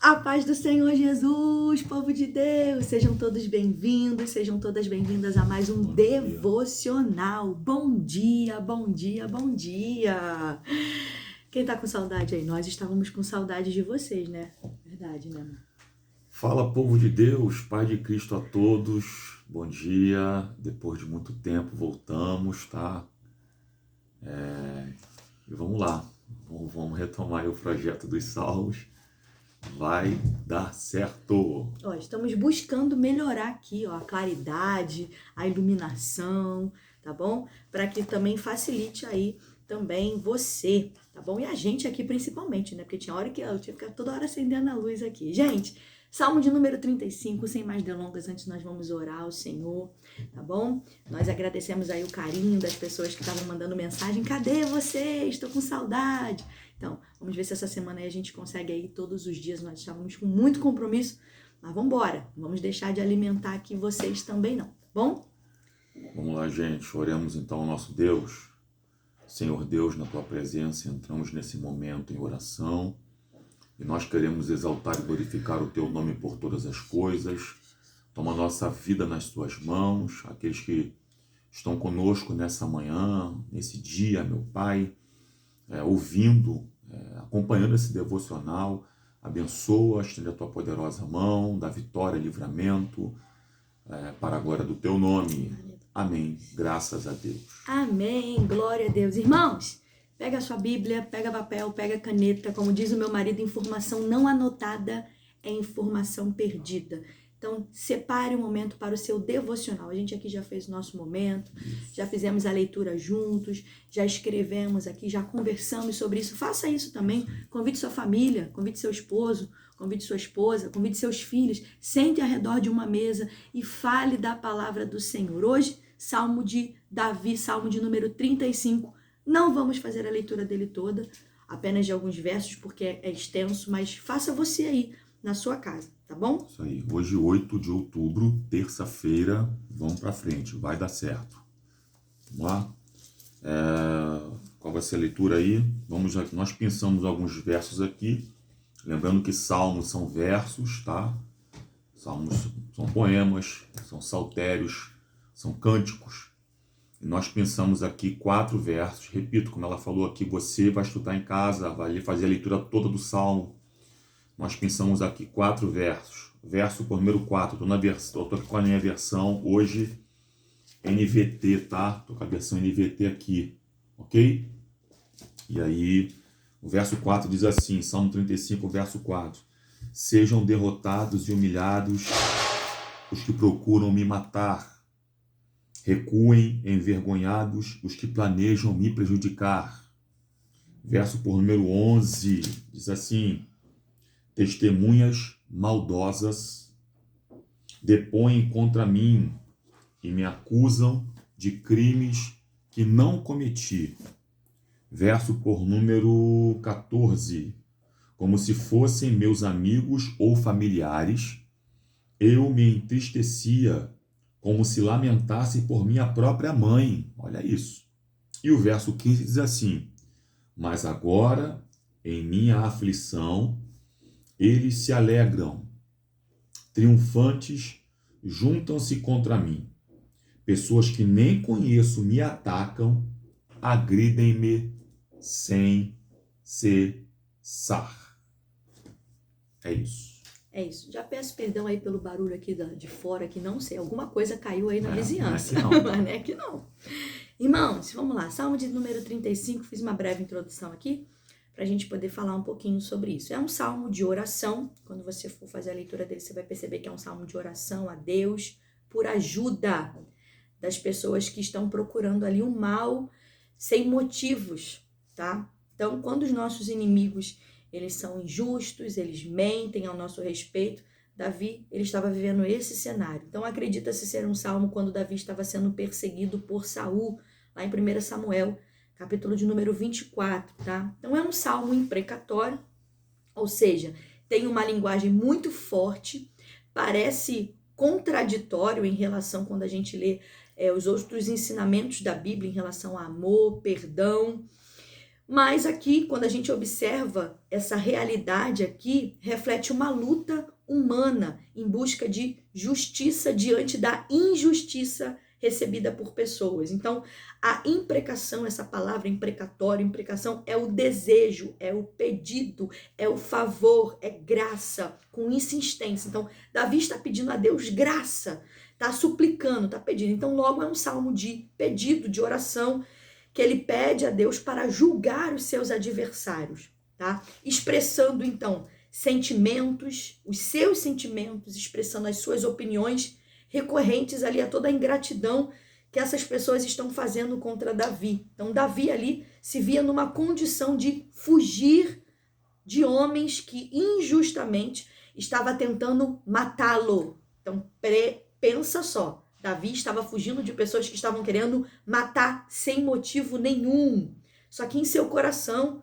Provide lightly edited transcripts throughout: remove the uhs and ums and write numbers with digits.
A paz do Senhor Jesus, povo de Deus, sejam todos bem-vindos, sejam todas bem-vindas a mais um devocional. Bom dia, bom dia, bom dia. Quem tá com saudade aí? Nós estávamos com saudade de vocês, né? Verdade, né, amor? Fala, povo de Deus, Pai de Cristo a todos, bom dia. Depois de muito tempo voltamos, tá? E vamos lá, vamos retomar aí o projeto dos Salmos. Vai dar certo. Ó, estamos buscando melhorar aqui, ó, a claridade, a iluminação, tá bom? Para que também facilite aí também você, tá bom? E a gente aqui principalmente, né? Porque tinha hora que eu tinha que ficar toda hora acendendo a luz aqui. Gente, Salmo de número 35, sem mais delongas, antes nós vamos orar ao Senhor, tá bom? Nós agradecemos aí o carinho das pessoas que estavam mandando mensagem. Cadê vocês? Estou com saudade. Então, vamos ver se essa semana aí a gente consegue aí todos os dias. Nós estávamos com muito compromisso, mas vamos embora. Não vamos deixar de alimentar aqui vocês também não, tá bom? Vamos lá, gente, oremos então ao nosso Deus. Senhor Deus, na Tua presença, entramos nesse momento em oração e nós queremos exaltar e glorificar o Teu nome por todas as coisas. Toma a nossa vida nas Tuas mãos, aqueles que estão conosco nessa manhã, nesse dia, meu Pai, ouvindo, acompanhando esse devocional, abençoa, estende a Tua poderosa mão, dá vitória, livramento, para a glória do Teu nome. Amém. Graças a Deus. Amém. Glória a Deus. Irmãos, pega a sua Bíblia, pega papel, pega caneta. Como diz o meu marido, informação não anotada é informação perdida. Então, separe um momento para o seu devocional. A gente aqui já fez o nosso momento, já fizemos a leitura juntos, já escrevemos aqui, já conversamos sobre isso. Faça isso também. Convide sua família, convide seu esposo, convide sua esposa, convide seus filhos. Sente ao redor de uma mesa e fale da palavra do Senhor. Hoje, Salmo de Davi, Salmo de número 35. Não vamos fazer a leitura dele toda, apenas de alguns versos, porque é extenso, mas faça você aí na sua casa, tá bom? Isso aí. Hoje, 8 de outubro, terça-feira, vamos para frente, vai dar certo. Vamos lá? Qual vai ser a leitura aí? Nós pensamos alguns versos aqui, lembrando que salmos são versos, tá? Salmos são poemas, são saltérios, são cânticos. E nós pensamos aqui 4 versos. Repito, como ela falou aqui, você vai estudar em casa, vai fazer a leitura toda do salmo. Nós pensamos aqui 4 versos. Verso por número 4. Estou aqui com a minha versão hoje NVT, tá? Estou com a versão NVT aqui, ok? E aí, o verso 4 diz assim, Salmo 35, verso 4. Sejam derrotados e humilhados os que procuram me matar. Recuem envergonhados os que planejam me prejudicar. Verso por número 11 diz assim, testemunhas maldosas depõem contra mim e me acusam de crimes que não cometi. Verso por número 14. Como se fossem meus amigos ou familiares, eu me entristecia como se lamentasse por minha própria mãe. Olha isso. E o verso 15 diz assim, mas agora, em minha aflição, eles se alegram, triunfantes, juntam-se contra mim. Pessoas que nem conheço me atacam, agridem-me sem cessar. É isso. É isso. Já peço perdão aí pelo barulho aqui de fora, que não sei, alguma coisa caiu aí na vizinhança. Não é aqui não. Mas não é aqui não. Irmãos, vamos lá. Salmo de número 35, fiz uma breve introdução aqui, para a gente poder falar um pouquinho sobre isso. É um salmo de oração. Quando você for fazer a leitura dele, você vai perceber que é um salmo de oração a Deus, por ajuda das pessoas que estão procurando ali o mal sem motivos, tá? Então, quando os nossos inimigos, eles são injustos, eles mentem ao nosso respeito, Davi, ele estava vivendo esse cenário. Então, acredita-se ser um salmo quando Davi estava sendo perseguido por Saul, lá em 1 Samuel, capítulo de número 24, tá? Então, é um salmo imprecatório, ou seja, tem uma linguagem muito forte, parece contraditório em relação quando a gente lê os outros ensinamentos da Bíblia em relação a amor, perdão, Mas aqui, quando a gente observa essa realidade aqui, reflete uma luta humana em busca de justiça diante da injustiça recebida por pessoas. Então, a imprecação, essa palavra imprecatório, imprecação é o desejo, é o pedido, é o favor, é graça, com insistência. Então, Davi está pedindo a Deus graça, está suplicando, está pedindo. Então, logo é um salmo de pedido, de oração, que ele pede a Deus para julgar os seus adversários, tá? Expressando, então, sentimentos, os seus sentimentos, expressando as suas opiniões recorrentes ali a toda a ingratidão que essas pessoas estão fazendo contra Davi. Então, Davi ali se via numa condição de fugir de homens que injustamente estavam tentando matá-lo. Então, pensa só, Davi estava fugindo de pessoas que estavam querendo matar sem motivo nenhum. Só que em seu coração,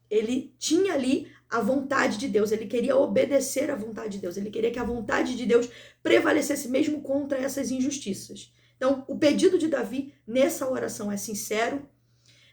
ele tinha ali a vontade de Deus, ele queria obedecer à vontade de Deus, ele queria que a vontade de Deus prevalecesse mesmo contra essas injustiças. Então, o pedido de Davi nessa oração é sincero,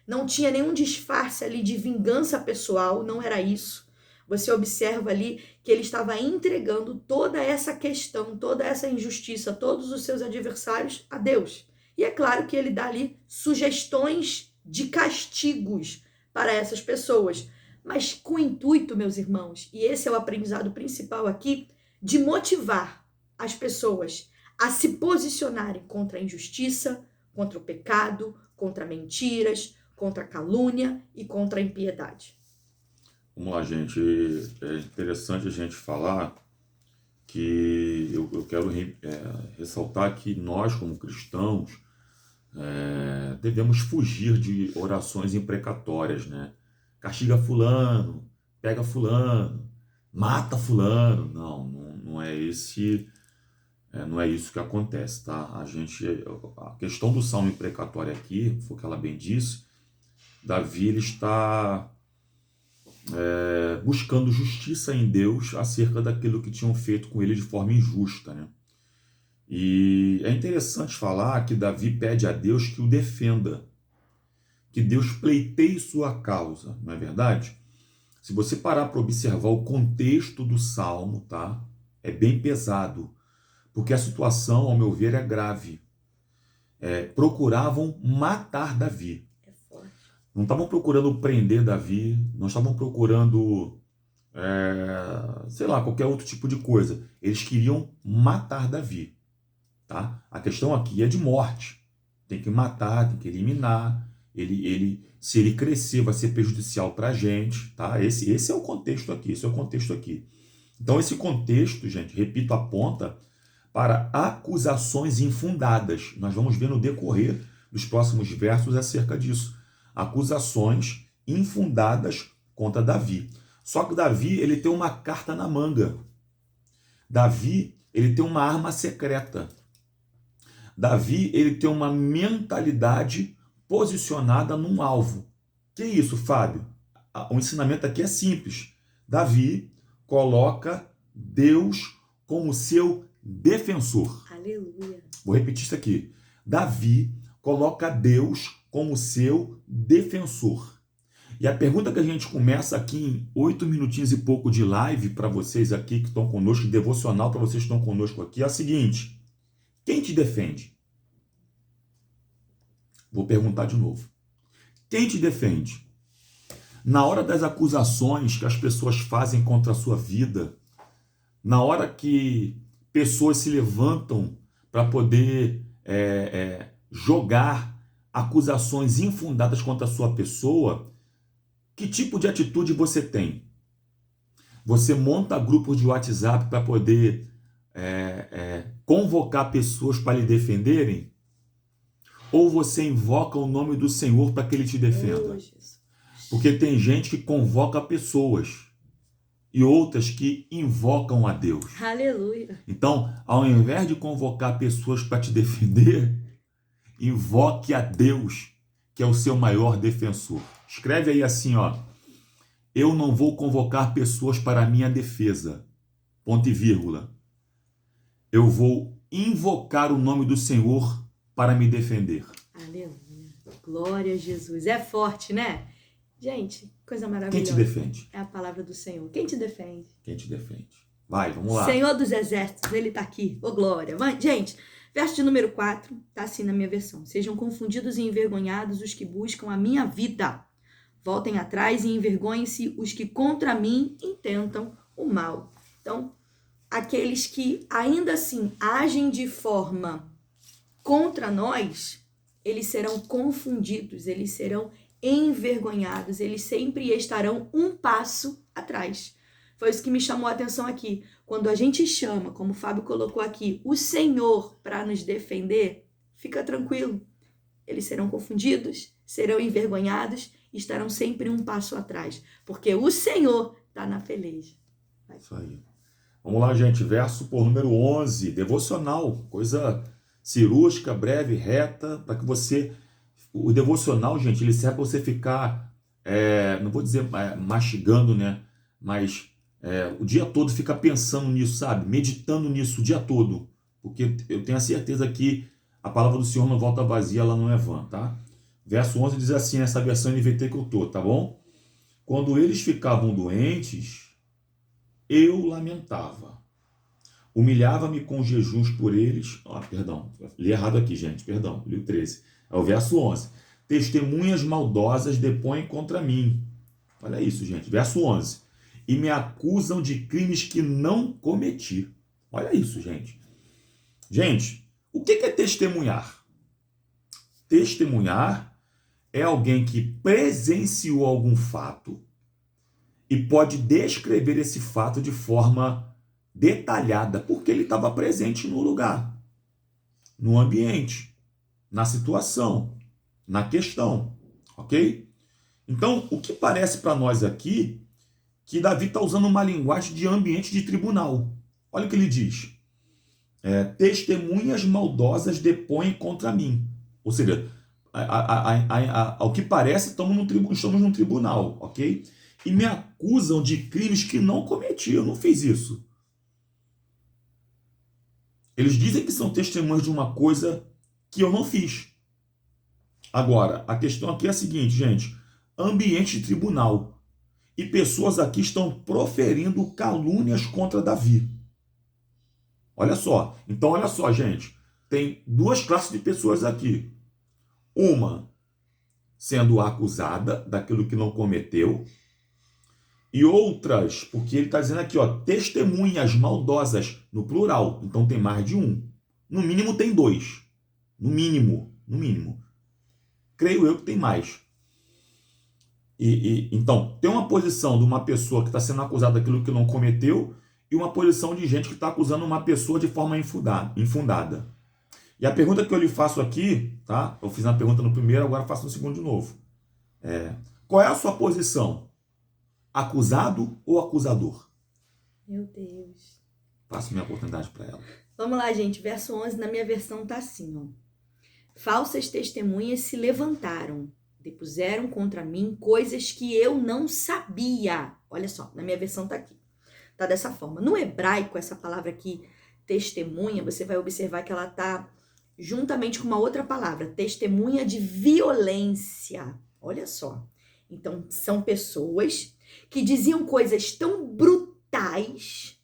não tinha nenhum disfarce ali de vingança pessoal, não era isso. Você observa ali que ele estava entregando toda essa questão, toda essa injustiça, todos os seus adversários a Deus. E é claro que ele dá ali sugestões de castigos para essas pessoas, mas com o intuito, meus irmãos, e esse é o aprendizado principal aqui, de motivar as pessoas a se posicionarem contra a injustiça, contra o pecado, contra mentiras, contra a calúnia e contra a impiedade. Vamos lá, gente. É interessante a gente falar que eu quero ressaltar que nós, como cristãos, devemos fugir de orações imprecatórias, né? Castiga fulano, pega fulano, mata fulano. Não é esse, não é isso que acontece, tá? A questão do salmo imprecatório aqui, foi o que ela bem disse, Davi ele está buscando justiça em Deus acerca daquilo que tinham feito com ele de forma injusta, né? E é interessante falar que Davi pede a Deus que o defenda, que Deus pleiteie sua causa, não é verdade? Se você parar para observar o contexto do salmo, tá? É bem pesado, porque a situação, ao meu ver, é grave. Procuravam matar Davi. Não estavam procurando prender Davi, não estavam procurando, sei lá, qualquer outro tipo de coisa. Eles queriam matar Davi, tá? A questão aqui é de morte. Tem que matar, tem que eliminar. Se ele crescer, vai ser prejudicial para a gente, tá? Esse é o contexto aqui, esse é o contexto aqui. Então, esse contexto, gente, repito, aponta para acusações infundadas. Nós vamos ver no decorrer dos próximos versos acerca disso. Acusações infundadas contra Davi. Só que Davi, ele tem uma carta na manga. Davi, ele tem uma arma secreta. Davi, ele tem uma mentalidade posicionada num alvo. Que isso, Fábio? O ensinamento aqui é simples. Davi coloca Deus como seu defensor. Aleluia. Vou repetir isso aqui. Davi coloca Deus como seu defensor. E a pergunta que a gente começa aqui em 8 minutinhos e pouco de live para vocês aqui que estão conosco, devocional para vocês que estão conosco aqui, é a seguinte: quem te defende? Vou perguntar de novo. Quem te defende? Na hora das acusações que as pessoas fazem contra a sua vida, na hora que pessoas se levantam para poder jogar acusações infundadas contra a sua pessoa, que tipo de atitude você tem? Você monta grupos de WhatsApp para poder convocar pessoas para lhe defenderem? Ou você invoca o nome do Senhor para que Ele te defenda? Porque tem gente que convoca pessoas e outras que invocam a Deus. Aleluia. Então, ao invés de convocar pessoas para te defender, invoque a Deus, que é o seu maior defensor. Escreve aí assim, ó: eu não vou convocar pessoas para a minha defesa, ponto e vírgula. Eu vou invocar o nome do Senhor para me defender. Aleluia. Glória a Jesus. É forte, né? Gente, coisa Quem te maravilhosa. defende? É a palavra do Senhor. Quem te defende? Quem te defende? Vai, vamos lá. Senhor dos exércitos, ele tá aqui. Ô, glória. Vai, gente, verso de número 4, tá assim na minha versão. Sejam confundidos e envergonhados os que buscam a minha vida. Voltem atrás e envergonhem-se os que contra mim intentam o mal. Então, aqueles que ainda assim agem de forma contra nós, eles serão confundidos, eles serão envergonhados, eles sempre estarão um passo atrás. Foi isso que me chamou a atenção aqui. Quando a gente chama, como o Fábio colocou aqui, o Senhor para nos defender, fica tranquilo. Eles serão confundidos, serão envergonhados e estarão sempre um passo atrás, porque o Senhor está na peleja. Vai. Isso aí. Vamos lá, gente. Verso por número 11. Devocional. Coisa cirúrgica, breve, reta, para que você... O devocional, gente, ele serve para você ficar, não vou dizer mastigando, né? Mas o dia todo fica pensando nisso, sabe? Meditando nisso o dia todo. Porque eu tenho a certeza que a palavra do Senhor não volta vazia, ela não é vã, tá? Verso 11 diz assim, nessa versão NVT que eu tô, tá bom? Quando eles ficavam doentes, eu lamentava. Humilhava-me com jejuns por eles. Perdão, li errado aqui, gente, perdão, li o 13. É o verso 11. Testemunhas maldosas depõem contra mim. Olha isso, gente. Verso 11. E me acusam de crimes que não cometi. Olha isso, gente. Gente, o que é testemunhar? Testemunhar é alguém que presenciou algum fato e pode descrever esse fato de forma detalhada, porque ele estava presente no lugar, no ambiente, na situação, na questão, ok? Então, o que parece para nós aqui, que Davi está usando uma linguagem de ambiente de tribunal. Olha o que ele diz. Testemunhas maldosas depõem contra mim. Ou seja, ao que parece, estamos num tribunal, ok? E me acusam de crimes que não cometi, eu não fiz isso. Eles dizem que são testemunhas de uma coisa que eu não fiz. Agora, a questão aqui é a seguinte, gente. Ambiente de tribunal. E pessoas aqui estão proferindo calúnias contra Davi. Olha só. Então, olha só, gente. Tem duas classes de pessoas aqui. Uma sendo acusada daquilo que não cometeu. E outras, porque ele está dizendo aqui, ó, testemunhas maldosas, no plural. Então tem mais de um. No mínimo tem dois. No mínimo. Creio eu que tem mais. Então, tem uma posição de uma pessoa que está sendo acusada daquilo que não cometeu e uma posição de gente que está acusando uma pessoa de forma infundada. E a pergunta que eu lhe faço aqui, tá? Eu fiz uma pergunta no primeiro, agora faço no segundo de novo. Qual é a sua posição? Acusado ou acusador? Meu Deus. Passo minha oportunidade para ela. Vamos lá, gente. Verso 11, na minha versão tá assim, ó. Falsas testemunhas se levantaram, depuseram contra mim coisas que eu não sabia. Olha só, na minha versão tá aqui. Tá dessa forma. No hebraico, essa palavra aqui, testemunha, você vai observar que ela tá juntamente com uma outra palavra, testemunha de violência. Olha só. Então, são pessoas que diziam coisas tão brutais,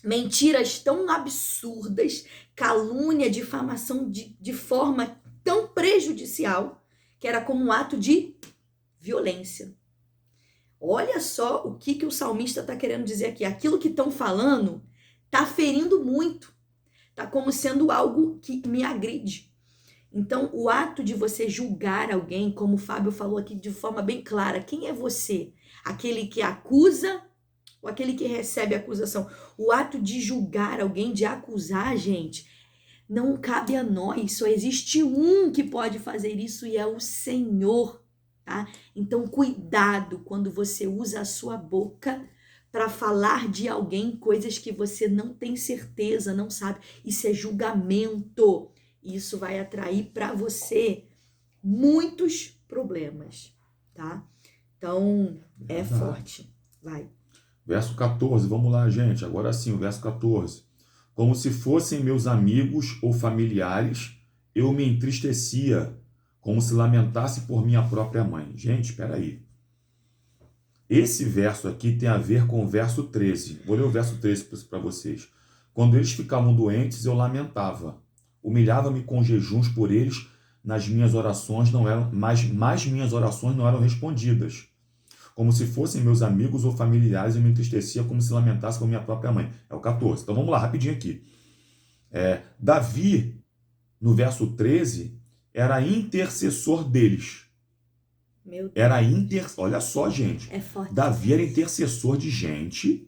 mentiras tão absurdas, calúnia, difamação de forma tão prejudicial, que era como um ato de violência. Olha só o que o salmista está querendo dizer aqui. Aquilo que estão falando está ferindo muito. Está como sendo algo que me agride. Então, o ato de você julgar alguém, como o Fábio falou aqui de forma bem clara, quem é você? Aquele que acusa ou aquele que recebe a acusação? O ato de julgar alguém, de acusar, gente, não cabe a nós. Só existe um que pode fazer isso e é o Senhor, tá? Então, cuidado quando você usa a sua boca para falar de alguém coisas que você não tem certeza, não sabe. Isso é julgamento. Isso vai atrair para você muitos problemas, tá? Então, é forte. Vai. Verso 14, vamos lá, gente. Agora sim, o verso 14. Como se fossem meus amigos ou familiares, eu me entristecia, como se lamentasse por minha própria mãe. Gente, espera aí. Esse verso aqui tem a ver com o verso 13. Vou ler o verso 13 para vocês. Quando eles ficavam doentes, eu lamentava. Humilhava-me com jejuns por eles, nas minhas orações não eram, mas minhas orações não eram respondidas. Como se fossem meus amigos ou familiares, eu me entristecia como se lamentasse com minha própria mãe. É o 14. Então vamos lá, rapidinho aqui. Davi, no verso 13, era intercessor deles. Meu Deus. Olha só, gente. É forte. Davi era intercessor de gente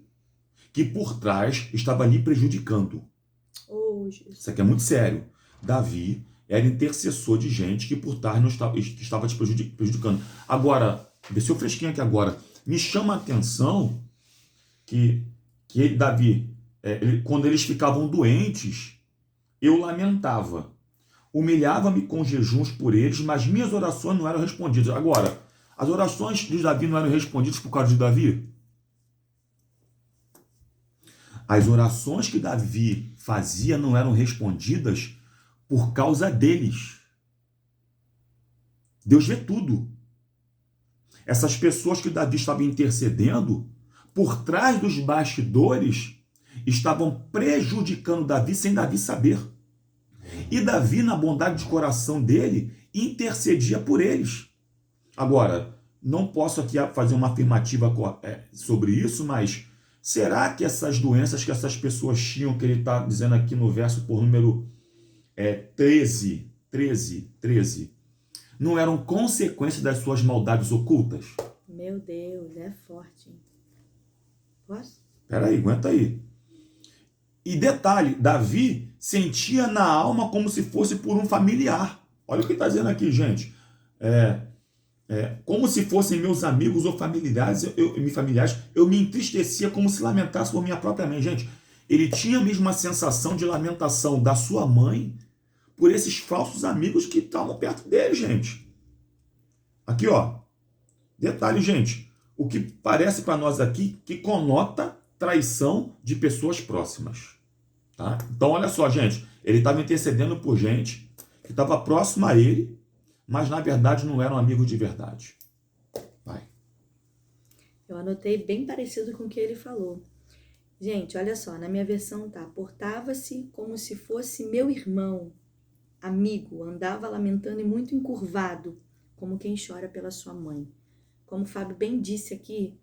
que por trás estava ali prejudicando. Oh, Jesus. Isso aqui é muito sério. Davi era intercessor de gente que por trás não estava te prejudicando. Agora, desceu fresquinho aqui agora. Me chama a atenção que Davi, quando eles ficavam doentes, eu lamentava. Humilhava-me com jejuns por eles, mas minhas orações não eram respondidas. Agora, as orações de Davi não eram respondidas por causa de Davi? As orações que Davi fazia não eram respondidas por causa deles. Deus vê tudo. Essas pessoas que Davi estava intercedendo, por trás dos bastidores, estavam prejudicando Davi sem Davi saber. E Davi, na bondade de coração dele, intercedia por eles. Agora, não posso aqui fazer uma afirmativa sobre isso, mas será que essas doenças que essas pessoas tinham, que ele está dizendo aqui no verso por número 13, não eram consequência das suas maldades ocultas? Meu Deus, é forte. Posso? Espera aí, aguenta aí. E detalhe, Davi sentia na alma como se fosse por um familiar. Olha o que está dizendo aqui, gente. Como se fossem meus amigos ou familiares, eu me entristecia como se lamentasse por minha própria mãe. Gente, ele tinha mesmo uma sensação de lamentação da sua mãe por esses falsos amigos que estavam perto dele, gente. Aqui, ó. Detalhe, gente. O que parece para nós aqui que conota traição de pessoas próximas. Tá? Então, olha só, gente. Ele estava intercedendo por gente que estava próxima a ele, mas na verdade não eram amigos de verdade. Vai. Eu anotei bem parecido com o que ele falou. Gente, olha só, na minha versão tá: portava-se como se fosse meu irmão, amigo, andava lamentando e muito encurvado, como quem chora pela sua mãe. Como o Fábio bem disse aqui,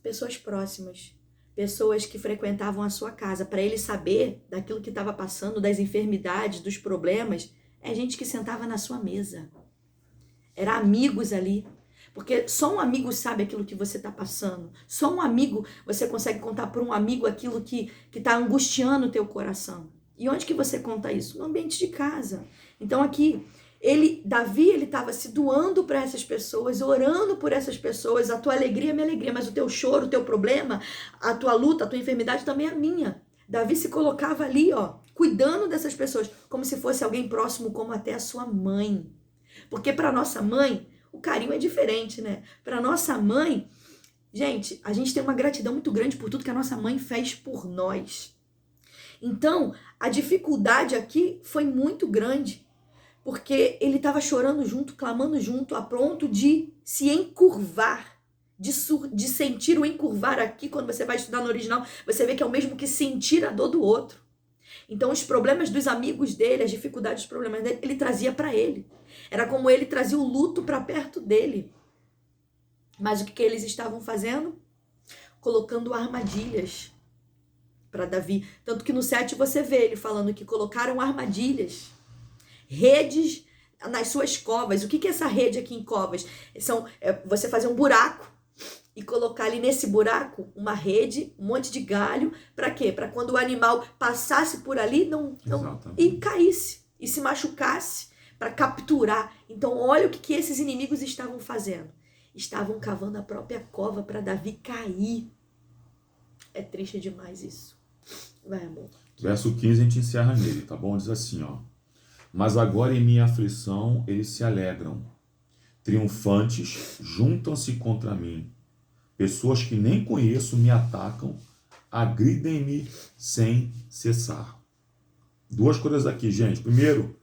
pessoas próximas, pessoas que frequentavam a sua casa, para ele saber daquilo que estava passando, das enfermidades, dos problemas, é gente que sentava na sua mesa. Era amigos ali. Porque só um amigo sabe aquilo que você está passando. Só um amigo, você consegue contar para um amigo aquilo que está angustiando o teu coração. E onde que você conta isso? No ambiente de casa. Então aqui, Davi, ele estava se doando para essas pessoas, orando por essas pessoas. A tua alegria é minha alegria, mas o teu choro, o teu problema, a tua luta, a tua enfermidade também é minha. Davi se colocava ali, ó, cuidando dessas pessoas, como se fosse alguém próximo, como até a sua mãe. Porque para nossa mãe, o carinho é diferente, né? Para nossa mãe, gente, a gente tem uma gratidão muito grande por tudo que a nossa mãe fez por nós. Então, a dificuldade aqui foi muito grande, porque ele estava chorando junto, clamando junto, a ponto de se encurvar, de sentir o encurvar aqui. Quando você vai estudar no original, você vê que é o mesmo que sentir a dor do outro. Então, os problemas dos amigos dele, as dificuldades, os problemas dele, ele trazia para ele. Era como ele trazia o luto para perto dele. Mas o que eles estavam fazendo? Colocando armadilhas para Davi. Tanto que no 7 você vê ele falando que colocaram armadilhas, redes nas suas covas. O que é essa rede aqui em covas? Você fazer um buraco e colocar ali nesse buraco uma rede, um monte de galho. Para quê? Para quando o animal passasse por ali e caísse e se machucasse, para capturar. Então olha o que esses inimigos estavam fazendo. Estavam cavando a própria cova para Davi cair. É triste demais isso. Vai, amor. Verso 15 a gente encerra nele, tá bom? Diz assim, ó. Mas agora em minha aflição eles se alegram. Triunfantes juntam-se contra mim. Pessoas que nem conheço me atacam, agridem-me sem cessar. Duas coisas aqui, gente. Primeiro,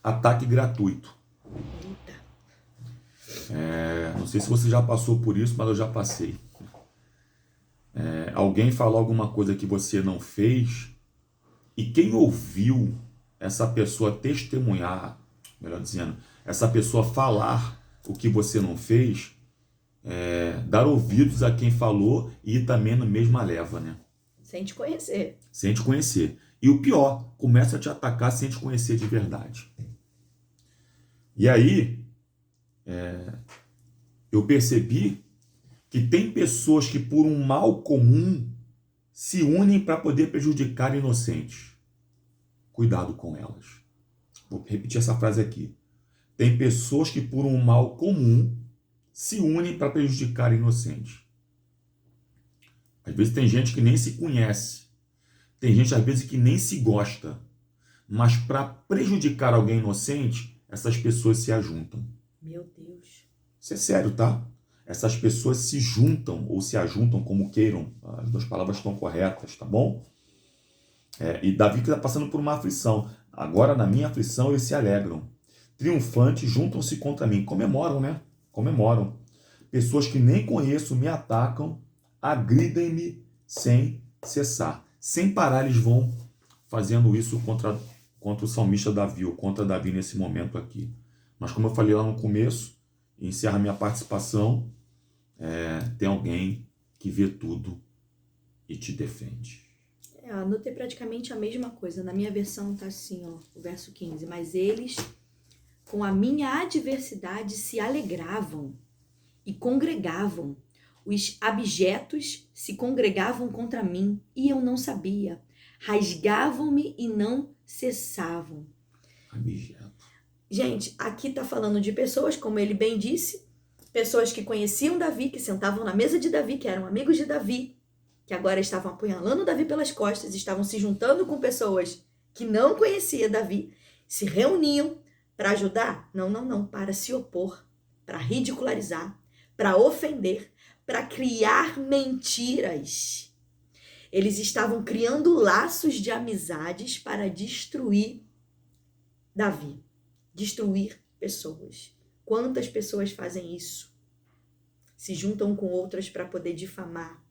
ataque gratuito. Eita. Não sei se você já passou por isso, mas eu já passei. Alguém falou alguma coisa que você não fez e quem ouviu essa pessoa testemunhar, melhor dizendo, essa pessoa falar o que você não fez, dar ouvidos a quem falou e ir também na mesma leva, né? Sem te conhecer. Sem te conhecer. E o pior, começa a te atacar sem te conhecer de verdade. E aí, eu percebi que tem pessoas que por um mal comum se unem para poder prejudicar inocentes. Cuidado com elas. Vou repetir essa frase aqui. Tem pessoas que por um mal comum se unem para prejudicar inocentes. Às vezes tem gente que nem se conhece. Tem gente às vezes que nem se gosta. Mas para prejudicar alguém inocente, essas pessoas se ajuntam. Meu Deus. Isso é sério, tá? Essas pessoas se juntam ou se ajuntam como queiram. As duas palavras estão corretas, tá bom? E Davi que está passando por uma aflição. Agora, na minha aflição, eles se alegram. Triunfantes juntam-se contra mim. Comemoram, né? Comemoram. Pessoas que nem conheço me atacam, agridem-me sem cessar. Sem parar, eles vão fazendo isso contra o salmista Davi, ou contra Davi nesse momento aqui. Mas como eu falei lá no começo, e encerro a minha participação, tem alguém que vê tudo e te defende. Anotei praticamente a mesma coisa. Na minha versão tá assim, ó, o verso 15. Mas eles, com a minha adversidade, se alegravam e congregavam. Os abjetos se congregavam contra mim e eu não sabia. Rasgavam-me e não cessavam. Abjeto. Gente, aqui tá falando de pessoas, como ele bem disse, pessoas que conheciam Davi, que sentavam na mesa de Davi, que eram amigos de Davi, que agora estavam apunhalando Davi pelas costas, estavam se juntando com pessoas que não conheciam Davi, se reuniam para ajudar? Não, para se opor, para ridicularizar, para ofender, para criar mentiras. Eles estavam criando laços de amizades para destruir Davi, destruir pessoas. Quantas pessoas fazem isso? Se juntam com outras para poder difamar.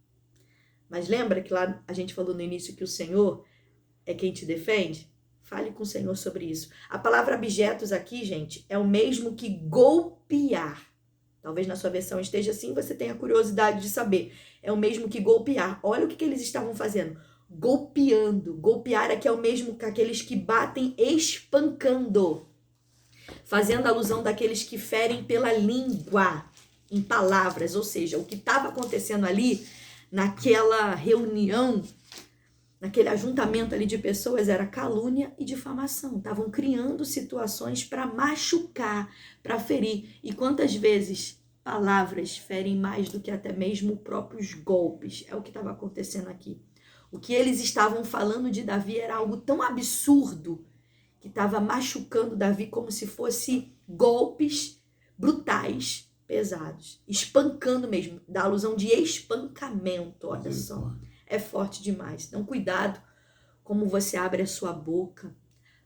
Mas lembra que lá a gente falou no início que o Senhor é quem te defende? Fale com o Senhor sobre isso. A palavra abjetos aqui, gente, é o mesmo que golpear. Talvez na sua versão esteja assim, você tenha curiosidade de saber. É o mesmo que golpear. Olha o que eles estavam fazendo. Golpeando. Golpear aqui é o mesmo que aqueles que batem espancando. Fazendo alusão daqueles que ferem pela língua, em palavras. Ou seja, o que estava acontecendo ali, naquela reunião, naquele ajuntamento ali de pessoas, era calúnia e difamação. Estavam criando situações para machucar, para ferir. E quantas vezes palavras ferem mais do que até mesmo próprios golpes? É o que estava acontecendo aqui. O que eles estavam falando de Davi era algo tão absurdo que estava machucando Davi como se fosse golpes brutais, pesados. Espancando mesmo, da alusão de espancamento, olha só. É forte demais. Então, cuidado como você abre a sua boca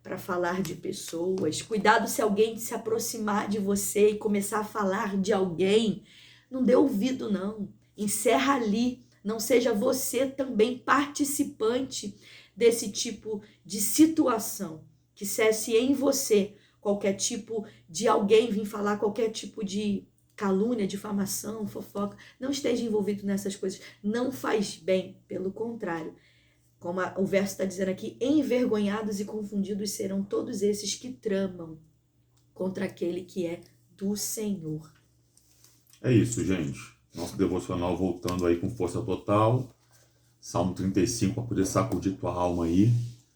para falar de pessoas. Cuidado se alguém se aproximar de você e começar a falar de alguém. Não dê ouvido, não. Encerra ali. Não seja você também participante desse tipo de situação. Que cesse em você qualquer tipo de alguém vir falar qualquer tipo de calúnia, difamação, fofoca. Não esteja envolvido nessas coisas. Não faz bem, pelo contrário. Como o verso está dizendo aqui, envergonhados e confundidos serão todos esses que tramam contra aquele que é do Senhor. É isso, gente. Nosso devocional voltando aí com força total. Salmo 35 para poder sacudir tua alma aí,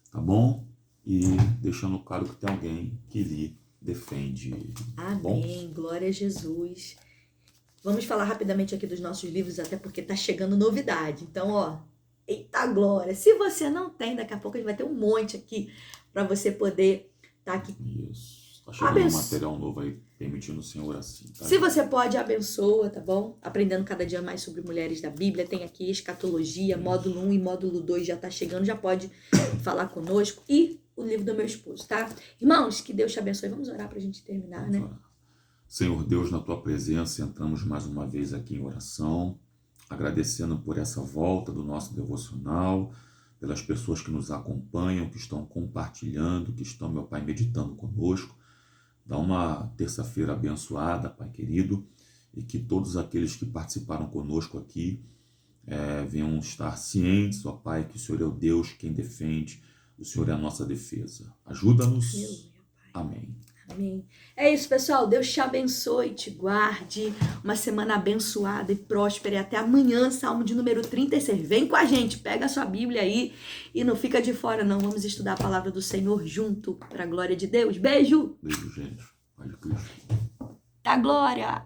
tá bom? E deixando claro que tem alguém que lhe defende. Amém. Glória a Jesus. Vamos falar rapidamente aqui dos nossos livros, até porque tá chegando novidade. Então, ó, eita glória. Se você não tem, daqui a pouco a gente vai ter um monte aqui para você poder estar aqui. Isso. Tá chegando um material novo aí, permitindo o Senhor assim. Tá? Se você pode, abençoa, tá bom? Aprendendo cada dia mais sobre mulheres da Bíblia. Tem aqui escatologia, módulo 1 e módulo 2 já tá chegando, já pode falar conosco. E o livro do meu esposo, tá? Irmãos, que Deus te abençoe. Vamos orar pra gente terminar, né? Senhor Deus, na tua presença, entramos mais uma vez aqui em oração, agradecendo por essa volta do nosso devocional, pelas pessoas que nos acompanham, que estão compartilhando, que estão, meu Pai, meditando conosco. Dá uma terça-feira abençoada, Pai querido, e que todos aqueles que participaram conosco aqui venham estar cientes, ó Pai, que o Senhor é o Deus quem defende, o Senhor é a nossa defesa. Ajuda-nos. Aleluia, Pai. Amém. Amém. É isso, pessoal. Deus te abençoe, te guarde. Uma semana abençoada e próspera. E até amanhã, Salmo de número 36. Vem com a gente, pega a sua Bíblia aí e não fica de fora, não. Vamos estudar a palavra do Senhor junto, para a glória de Deus. Beijo. Beijo, gente. Pai de Cristo. Da glória.